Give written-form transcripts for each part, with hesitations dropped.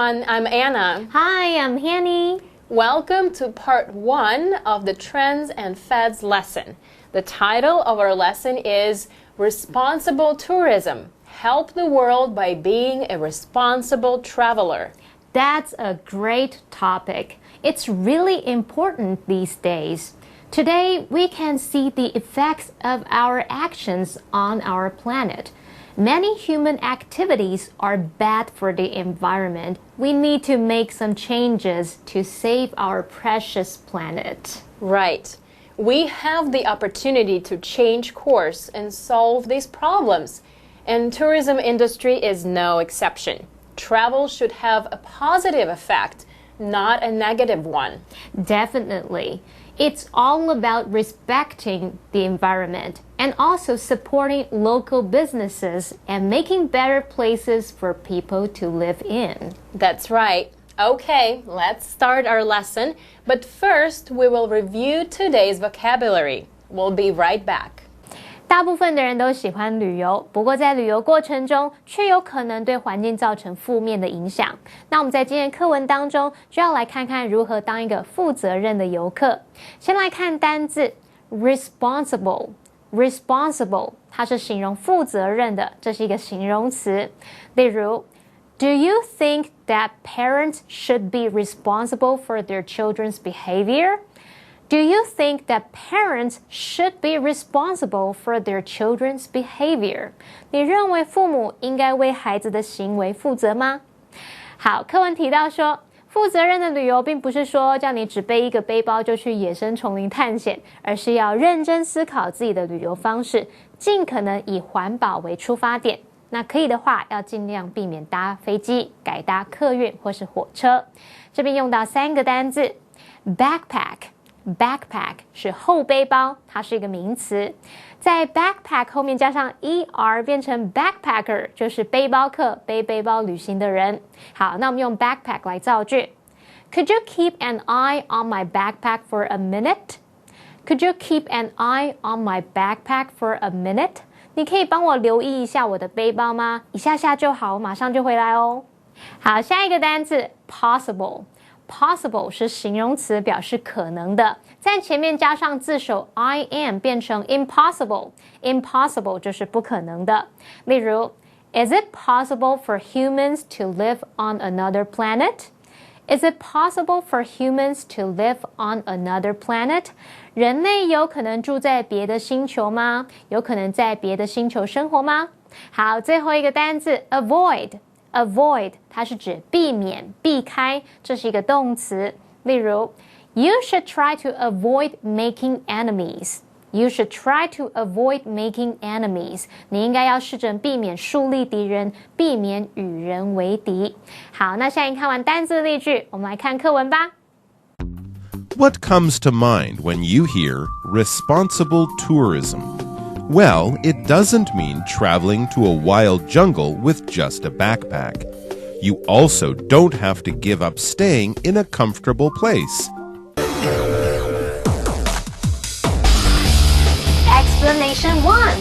everyone, I'm Anna. Hi, I'm Hanny. Welcome to part 1 of the Trends and Fads lesson. The title of our lesson is Responsible Tourism. Help the world by being a responsible traveler. That's a great topic. It's really important these days. Today, we can see the effects of our actions on our planet. Many human activities are bad for the environment. We need to make some changes to save our precious planet. Right. We have the opportunity to change course and solve these problems. And tourism industry is no exception. Travel should have a positive effect, not a negative one. Definitely. It's all about respecting the environment and also supporting local businesses and making better places for people to live in. That's right. Okay, let's start our lesson. But first, we will review today's vocabulary. We'll be right back. 大部分的人都喜欢旅游，不过在旅游过程中却有可能对环境造成负面的影响。那我们在今天课文当中就要来看看如何当一个负责任的游客。先来看单字 responsible， 它是形容负责任的，这是一个形容词。例如 Do you think that parents should be responsible for their children's behavior?Do you think that parents should be responsible for their children's behavior? 你认为父母应该为孩子的行为负责吗？好，课文提到说，负责任的旅游并不是说叫你只背一个背包就去野生丛林探险，而是要认真思考自己的旅游方式，尽可能以环保为出发点。那可以的话，要尽量避免搭飞机，改搭客运或是火车。这边用到3个单字 Backpack 是后背包，它是一个名词。在 backpack 后面加上 er 变成 backpacker， 就是背包客，背背包旅行的人。好，那我们用 backpack 来造句。Could you keep an eye on my backpack for a minute? Could you keep an eye on my backpack for a minute? 你可以帮我留意一下我的背包吗？一下下就好，我马上就回来哦。好，下一个单字 possible。Possible 是形容词，表示可能的，在前面加上字首 I am 变成 impossible 就是不可能的。例如 Is it possible for humans to live on another planet? Is it possible for humans to live on another planet? 人类有可能住在别的星球吗？有可能在别的星球生活吗？好，最后一个单字 Avoid 它是指避免、避开，这是一个动词。例如 You should try to avoid making enemies. You should try to avoid making enemies. 你应该要试着避免树立敌人，避免与人为敌。好，那现在看完单字例句，我们来看课文吧。What comes to mind when you hear responsible tourism?Well, it doesn't mean traveling to a wild jungle with just a backpack. You also don't have to give up staying in a comfortable place. Explanation 1.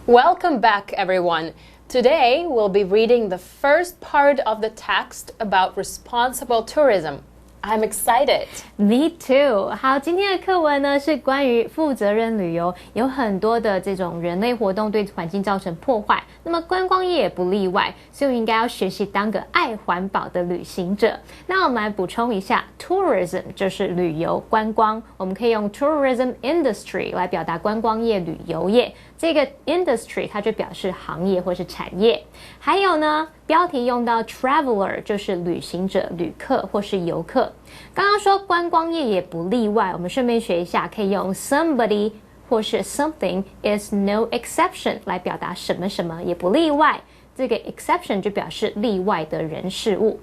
Welcome back, everyone. Today, we'll be reading the first part of the text about responsible tourism.I'm excited. Me too. 好，今天的课文呢是关于负责任旅游，有很多的这种人类活动对环境造成破坏，那么观光业也不例外，所以我应该要学习当个爱环保的旅行者。那我们来补充一下 tourism 就是旅游观光，我们可以用 tourism industry 来表达观光业、旅游业。这个 industry 它就表示行业或是产业。还有呢，标题用到 traveler 就是旅行者、旅客或是游客。刚刚说观光业也不例外，我们顺便学一下，可以用 somebody 或是 something is no exception 来表达什么什么也不例外。这个 exception 就表示例外的人事物。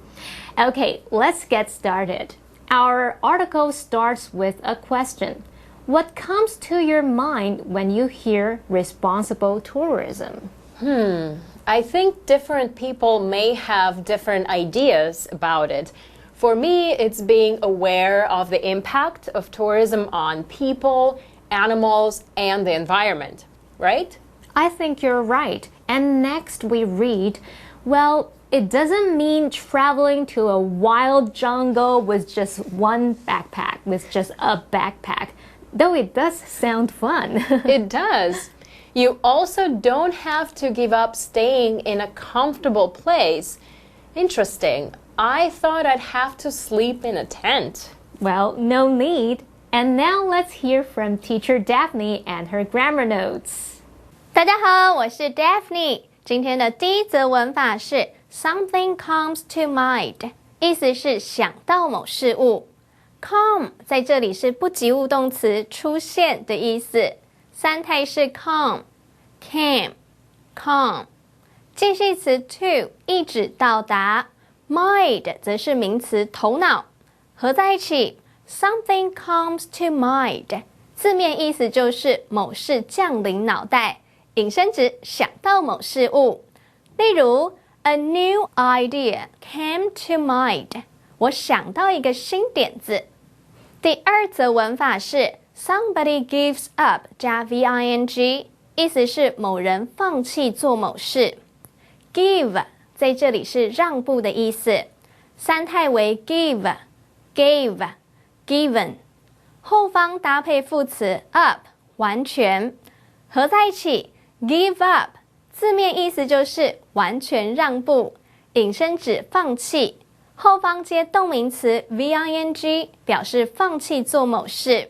Okay, let's get started. Our article starts with a question.What comes to your mind when you hear responsible tourism? I think different people may have different ideas about it. For me, it's being aware of the impact of tourism on people, animals, and the environment, right? I think you're right. And next we read, well, It doesn't mean traveling to a wild jungle with just one backpack, with just a backpack, though it does sound fun. It does. You also don't have to give up staying in a comfortable place. Interesting. I thought I'd have to sleep in a tent. Well, no need. And now let's hear from teacher Daphne and her grammar notes. 大家好，我是 Daphne。今天的第一则文法是 Something comes to mind， 意思是想到某事物。Come 在这里是不及物动词出现的意思，三态是 come、came、come。介系词 to 意指到达 ，mind 则是名词头脑，合在一起 Something comes to mind， 字面意思就是某事降临脑袋，引申指想到某事物。例如 A new idea came to mind， 我想到一个新点子。第二则文法是 Somebody gives up 加 VING， 意思是某人放弃做某事。Give 在这里是让步的意思，三态为 give、gave、given， 后方搭配副词 up 完全，合在一起 give up， 字面意思就是完全让步，引申指放弃，后方接动名词 VING 表示放弃做某事。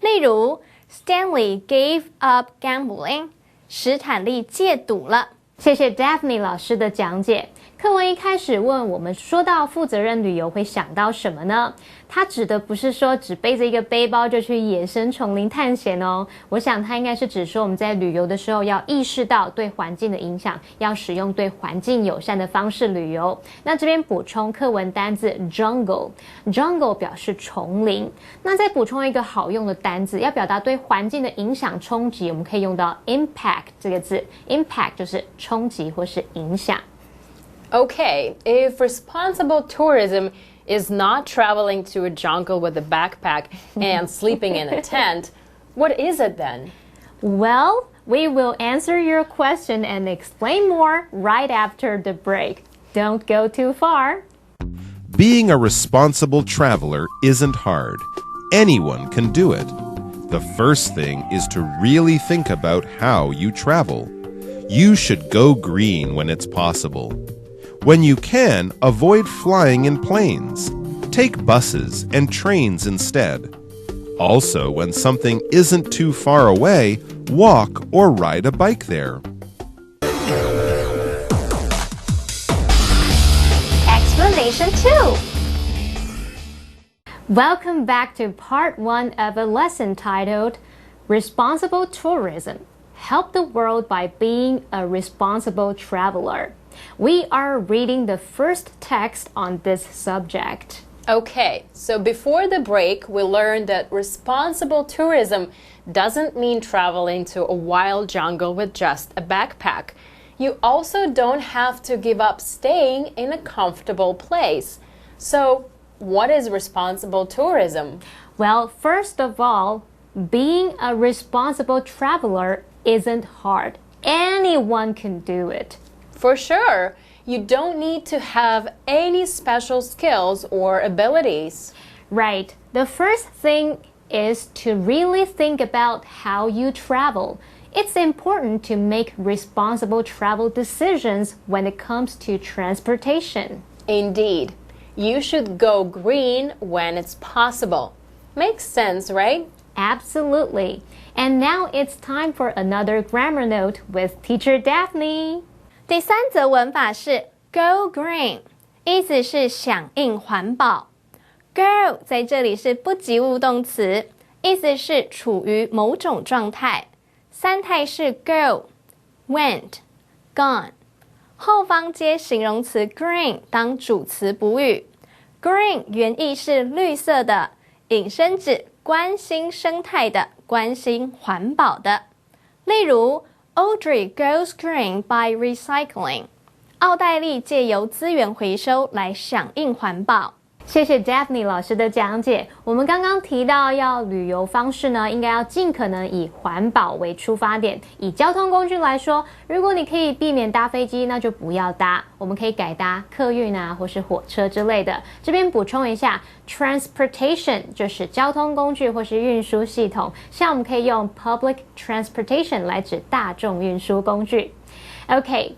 例如 Stanley gave up gambling， 史坦利戒赌了。谢谢 Daphne 老师的讲解。课文一开始问我们说到负责任旅游会想到什么呢？它指的不是说只背着一个背包就去野生丛林探险哦。我想它应该是指说我们在旅游的时候要意识到对环境的影响，要使用对环境友善的方式旅游。那这边补充课文单字 jungle 表示丛林。那再补充一个好用的单字，要表达对环境的影响冲击，我们可以用到 impact 这个字。impact 就是冲击或是影响。Okay, if responsible tourism is not traveling to a jungle with a backpack and sleeping in a tent, what is it then? Well, we will answer your question and explain more right after the break. Don't go too far. Being a responsible traveler isn't hard. Anyone can do it. The first thing is to really think about how you travel. You should go green when it's possible. When you can, avoid flying in planes. Take buses and trains instead. Also, when something isn't too far away, walk or ride a bike there. Explanation 2. Welcome back to part 1 of a lesson titled Responsible Tourism. Help the world by being a responsible traveler. We are reading the first text on this subject. Okay, so before the break, we learned that responsible tourism doesn't mean traveling to a wild jungle with just a backpack. You also don't have to give up staying in a comfortable place. So, what is responsible tourism? Well, first of all, being a responsible traveler isn't hard. Anyone can do it. For sure, you don't need to have any special skills or abilities. Right. The first thing is to really think about how you travel. It's important to make responsible travel decisions when it comes to transportation. Indeed. You should go green when it's possible. Makes sense, right? Absolutely. And now it's time for another grammar note with teacher Daphne. 第三则文法是 Go green， 意思是响应环保。Go 在这里是不及物动词，意思是处于某种状态。三态是 go、went、gone， 后方接形容词 green 当主词补语。Green 原意是绿色的，引申指关心生态的，关心环保的。例如Audrey goes green by recycling. 奥黛丽借由资源回收来响应环保。谢谢 Daphne 老师的讲解。我们刚刚提到要旅游方式呢，应该要尽可能以环保为出发点。以交通工具来说，如果你可以避免搭飞机，那就不要搭。我们可以改搭客运啊，或是火车之类的。这边补充一下 ，transportation 就是交通工具或是运输系统。像我们可以用 public transportation 来指大众运输工具。OK。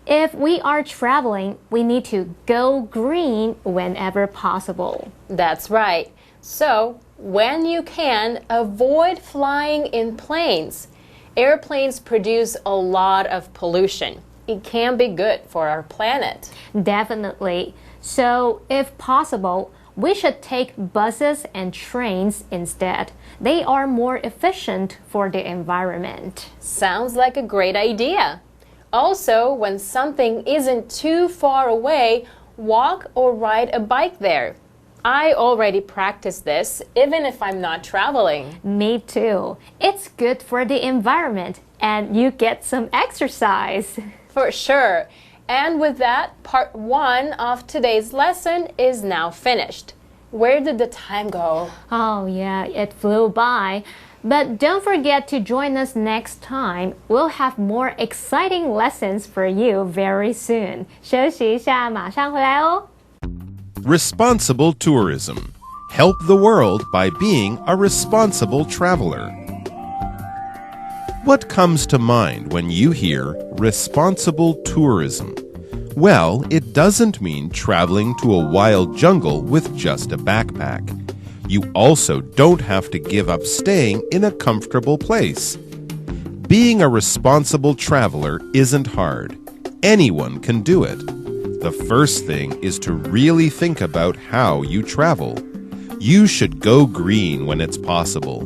If we are traveling, we need to go green whenever possible. That's right. So, when you can, avoid flying in planes. Airplanes produce a lot of pollution. It can be good for our planet. Definitely. So, if possible, we should take buses and trains instead. They are more efficient for the environment. Sounds like a great idea. Also, when something isn't too far away, walk or ride a bike there. I already practice this, even if I'm not traveling. Me too. It's good for the environment, and you get some exercise. For sure. And with that, part 1 of today's lesson is now finished. Where did the time go? Oh, yeah, it flew by. But don't forget to join us next time. We'll have more exciting lessons for you very soon. 休息一下，马上回来哦。Responsible tourism. Help the world by being a responsible traveler. What comes to mind when you hear responsible tourism? Well, it doesn't mean traveling to a wild jungle with just a backpack. You also don't have to give up staying in a comfortable place. Being a responsible traveler isn't hard. Anyone can do it. The first thing is to really think about how you travel. You should go green when it's possible.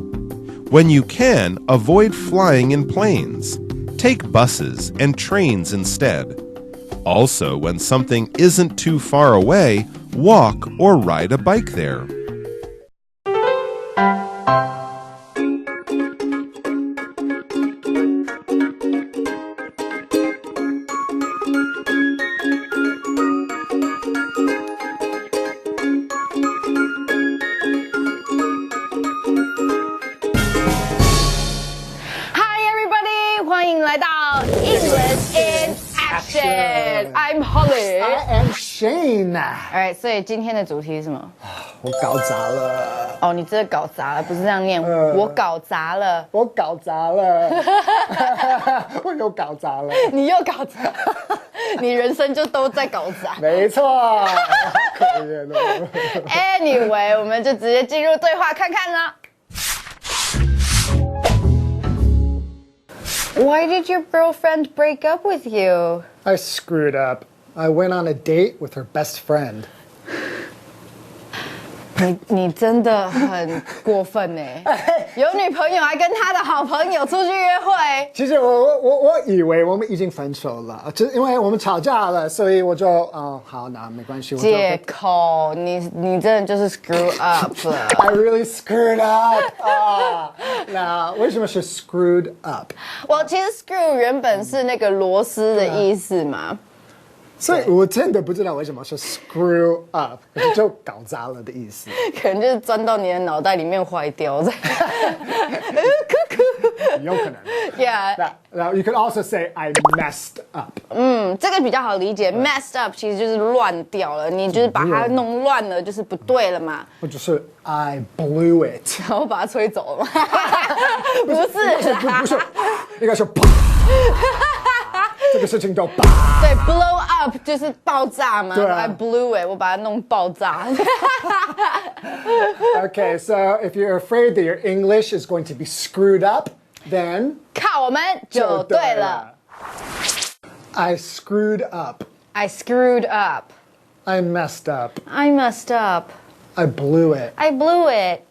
When you can, avoid flying in planes. Take buses and trains instead. Also, when something isn't too far away, walk or ride a bike there. I'm Holly. I am Shane. Alright, 所以今天的主题是什么？我搞砸了。哦，你真的搞砸了，不是这样念。我搞砸了。我搞砸了。我又搞砸了。你又搞砸。你人生就都在搞砸。没错。可怜哦。Anyway， 我们就直接进入对话看看啦。Why did your girlfriend break up with you? I screwed up. I went on a date with her best friend. 你真的很过分欸。有女朋友还跟他的好朋友出去约会。其实我以为我们已经分手了，就因为我们吵架了，所以我就好，那没关系。借口，你真的就是 screw up 了。I really screwed up 那为什么是 screwed up？ 其实 screw 原本是那个螺丝的意思嘛。所以我真的不知道为什么是 screw up， 可是就搞砸了的意思。可能就是钻到你的脑袋里面坏掉的。有可能。Yeah. Now you could also say I messed up. 这个比较好理解。messed up 其实就是乱掉了，你就是把它弄乱了，就是不对了嘛。或者是 I blew it， 然后把它吹走了吗？不是啦，不是，应该是啪。这个事情都啪。对 ，blow up 就是爆炸嘛。对I blew it， 我把它弄爆炸。Okay, so if you're afraid that your English is going to be screwed up, then 靠我们就对了。I screwed up. I screwed up. I messed up. I messed up. I blew it. I blew it.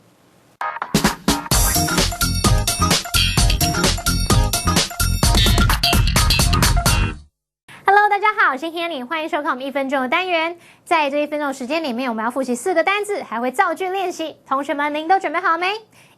Hello， 大家好，我是 Hanny， 欢迎收看我们1分钟的单元。在这1分钟的时间里面，我们要复习4个单字，还会造句练习。同学们，您都准备好了没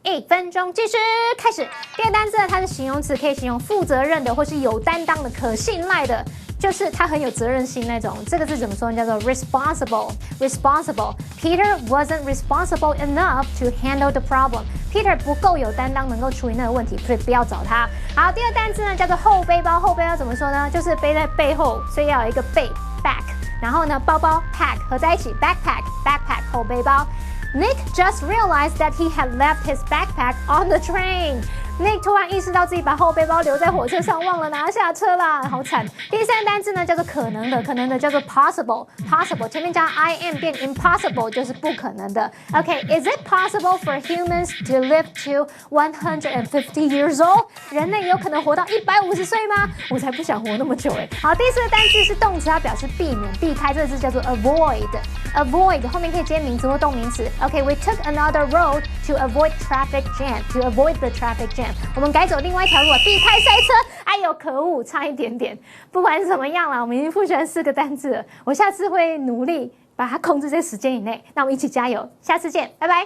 ？1分钟计时开始。第一个单字呢，它是形容词，可以形容负责任的或是有担当的、可信赖的。就是他很有责任心那种。这个字怎么说呢？叫做 responsible。Peter wasn't responsible enough to handle the problem. Peter 不够有担当，能够处理那个问题，所以不要找他。好，第二单字呢叫做后背包。后背包怎么说呢？就是背在背后，所以要有一个背 back。然后呢，包包 pack 合在一起 backpack 后背包。Nick just realized that he had left his backpack on the train. Nick 突然意识到自己把后背包留在火车上，忘了拿下车啦，好惨。第三单字呢叫做可能的叫做 possible， 前面加 im 变 impossible 就是不可能的。Okay, is it possible for humans to live to 150 years old? 人类有可能活到150岁吗？我才不想活那么久哎。好，第四个单字是动词，它表示避免、避开，这个字叫做 avoid 后面可以接名词或动名词。Okay, we took another road to avoid the traffic jam. 我们改走另外一条路，避开塞车。哎呦，可恶，差一点点。不管是怎么样啦，我们已经复习完4个单字了。我下次会努力把它控制在时间以内。那我们一起加油，下次见，拜拜。